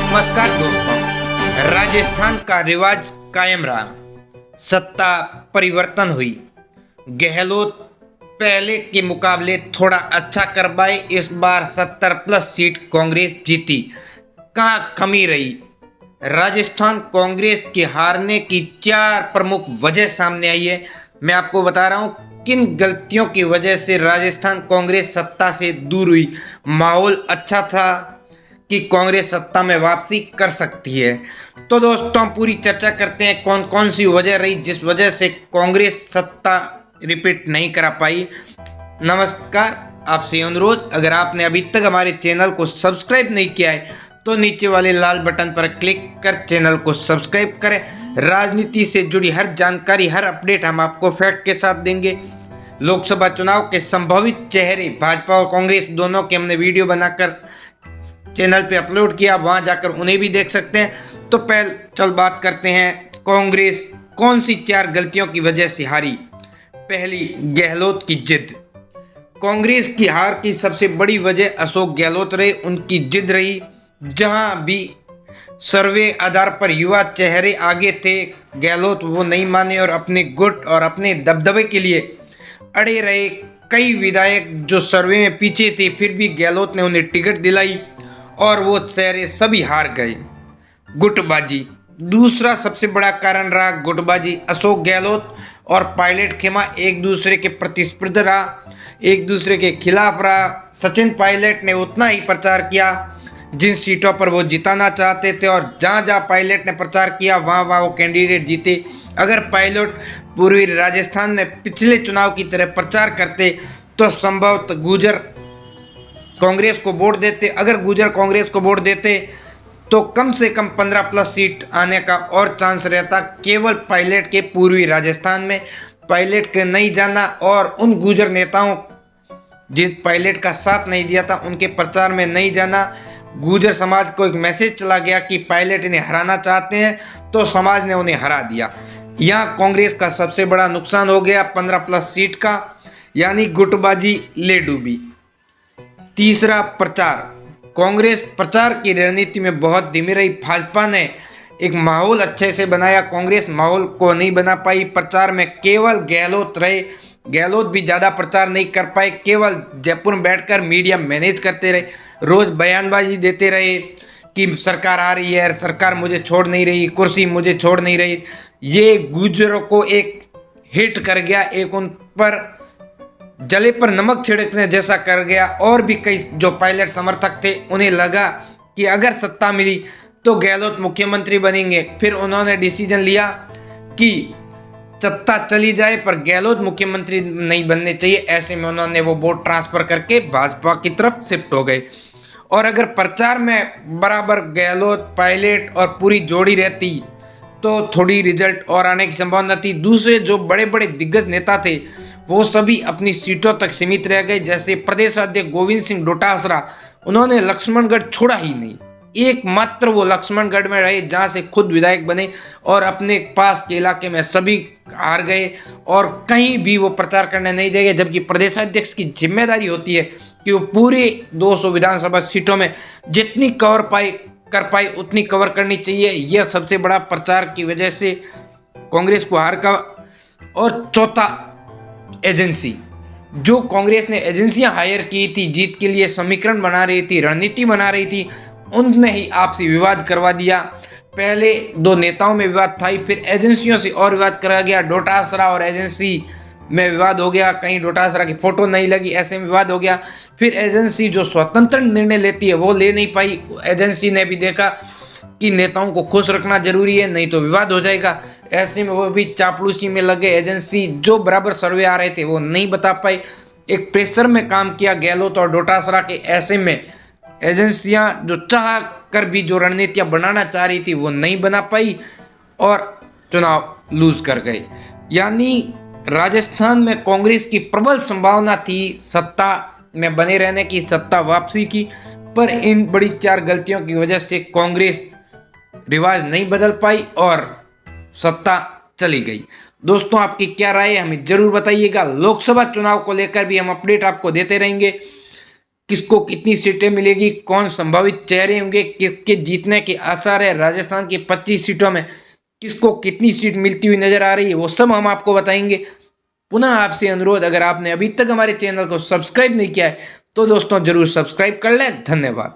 नमस्कार दोस्तों। राजस्थान का रिवाज कायम रहा, सत्ता परिवर्तन हुई। गहलोत पहले के मुकाबले थोड़ा अच्छा कर पाए। इस बार 70+ सीट कांग्रेस जीती। कहाँ कमी रही? राजस्थान कांग्रेस के हारने की 4 प्रमुख वजह सामने आई है। मैं आपको बता रहा हूँ किन गलतियों की वजह से राजस्थान कांग्रेस सत्ता से दूर हुई। माहौल अच्छा था कि कांग्रेस सत्ता में वापसी कर सकती है। तो दोस्तों पूरी चर्चा करते हैं कौन कौन सी वजह रही जिस वजह से कांग्रेस सत्ता रिपीट नहीं करा पाई। नमस्कार, आपसे अनुरोध, अगर आपने अभी तक हमारे चैनल को सब्सक्राइब नहीं किया है तो नीचे वाले लाल बटन पर क्लिक कर चैनल को सब्सक्राइब करें। राजनीति से जुड़ी हर जानकारी, हर अपडेट हम आपको फैक्ट के साथ देंगे। लोकसभा चुनाव के संभावित चेहरे भाजपा और कांग्रेस दोनों के हमने वीडियो बनाकर चैनल पे अपलोड किया, वहां जाकर उन्हें भी देख सकते हैं। तो पहले चल बात करते हैं कांग्रेस कौन सी 4 गलतियों की वजह से हारी। पहली, गहलोत की जिद। कांग्रेस की हार की सबसे बड़ी वजह अशोक गहलोत रहे। उनकी जिद रही। जहां भी सर्वे आधार पर युवा चेहरे आगे थे, गहलोत वो नहीं माने और अपने गुट और अपने दबदबे के लिए अड़े रहे। कई विधायक जो सर्वे में पीछे थे फिर भी गहलोत ने उन्हें टिकट दिलाई और वो चेहरे सभी हार गए। गुटबाजी दूसरा सबसे बड़ा कारण रहा। गुटबाजी, अशोक गहलोत और पायलट खेमा एक दूसरे के प्रतिस्पर्धी रहा, एक दूसरे के खिलाफ रहा। सचिन पायलट ने उतना ही प्रचार किया जिन सीटों पर वो जिताना चाहते थे और जहाँ जहाँ पायलट ने प्रचार किया वहाँ वहाँ वो कैंडिडेट जीते। अगर पायलट पूर्वी राजस्थान में पिछले चुनाव की तरह प्रचार करते तो संभवतः गुर्जर कांग्रेस को वोट देते। अगर गुर्जर कांग्रेस को वोट देते तो कम से कम 15+ सीट आने का और चांस रहता। केवल पायलट के पूर्वी राजस्थान में पायलट के नहीं जाना और उन गुर्जर नेताओं जिन पायलट का साथ नहीं दिया था उनके प्रचार में नहीं जाना। गुर्जर समाज को एक मैसेज चला गया कि पायलट इन्हें हराना चाहते हैं, तो समाज ने उन्हें हरा दिया। यहाँ कांग्रेस का सबसे बड़ा नुकसान हो गया 15+ सीट का, यानी गुटबाजी ले डूबी। तीसरा, प्रचार। कांग्रेस प्रचार की रणनीति में बहुत धीमी रही। भाजपा ने एक माहौल अच्छे से बनाया, कांग्रेस माहौल को नहीं बना पाई। प्रचार में केवल गहलोत रहे। गहलोत भी ज़्यादा प्रचार नहीं कर पाए, केवल जयपुर में बैठकर मीडिया मैनेज करते रहे, रोज़ बयानबाजी देते रहे कि सरकार आ रही है, सरकार मुझे छोड़ नहीं रही, कुर्सी मुझे छोड़ नहीं रही। ये गुर्जरों को एक हिट कर गया, एक उन पर जले पर नमक छिड़कने जैसा कर गया। और भी कई जो पायलट समर्थक थे उन्हें लगा कि अगर सत्ता मिली तो गहलोत मुख्यमंत्री बनेंगे। फिर उन्होंने डिसीजन लिया कि सत्ता चली जाए पर गहलोत मुख्यमंत्री नहीं बनने चाहिए। ऐसे में उन्होंने वो वोट ट्रांसफर करके भाजपा की तरफ शिफ्ट हो गए। और अगर प्रचार में बराबर गहलोत, पायलट और पूरी जोड़ी रहती तो थोड़ी रिजल्ट और आने की संभावना थी। दूसरे जो बड़े बड़े दिग्गज नेता थे वो सभी अपनी सीटों तक सीमित रह गए। जैसे प्रदेश अध्यक्ष गोविंद सिंह डोटासरा, उन्होंने लक्ष्मणगढ़ छोड़ा ही नहीं, एकमात्र वो लक्ष्मणगढ़ में रहे जहाँ से खुद विधायक बने और अपने पास के इलाके में सभी हार गए और कहीं भी वो प्रचार करने नहीं देंगे। जबकि प्रदेशाध्यक्ष की जिम्मेदारी होती है कि वो पूरे 200 विधानसभा सीटों में जितनी कर पाए उतनी कवर करनी चाहिए। यह सबसे बड़ा प्रचार की वजह से कांग्रेस को हार का। और चौथा, एजेंसी। जो कांग्रेस ने एजेंसियां हायर की थी, जीत के लिए समीकरण बना रही थी, रणनीति बना रही थी, उनमें ही आपसी विवाद करवा दिया। पहले 2 नेताओं में विवाद था, फिर एजेंसियों से और विवाद करा गया। डोटासरा और एजेंसी में विवाद हो गया, कहीं डोटासरा की फोटो नहीं लगी, ऐसे में विवाद हो गया। फिर एजेंसी जो स्वतंत्र निर्णय लेती है वो ले नहीं पाई। एजेंसी ने भी देखा कि नेताओं को खुश रखना जरूरी है, नहीं तो विवाद हो जाएगा। ऐसे में वो भी चापलूसी में लगे। एजेंसी जो बराबर सर्वे आ रहे थे वो नहीं बता पाई। एक प्रेशर में काम किया गहलोत और डोटासरा के। ऐसे में एजेंसियां जो चाह कर भी जो रणनीतियां बनाना चाह रही थी वो नहीं बना पाई और चुनाव लूज कर गए। यानी राजस्थान में कांग्रेस की प्रबल संभावना थी सत्ता में बने रहने की, सत्ता वापसी की, पर इन बड़ी 4 गलतियों की वजह से कांग्रेस रिवाज नहीं बदल पाई और सत्ता चली गई। दोस्तों आपकी क्या राय है हमें जरूर बताइएगा। लोकसभा चुनाव को लेकर भी हम अपडेट आपको देते रहेंगे। किसको कितनी सीटें मिलेगी, कौन संभावित चेहरे होंगे, किसके जीतने के आसार है, राजस्थान की 25 सीटों में किसको कितनी सीट मिलती हुई नजर आ रही है, वो सब हम आपको बताएंगे। पुनः आपसे अनुरोध, अगर आपने अभी तक हमारे चैनल को सब्सक्राइब नहीं किया है तो दोस्तों जरूर सब्सक्राइब कर लें। धन्यवाद।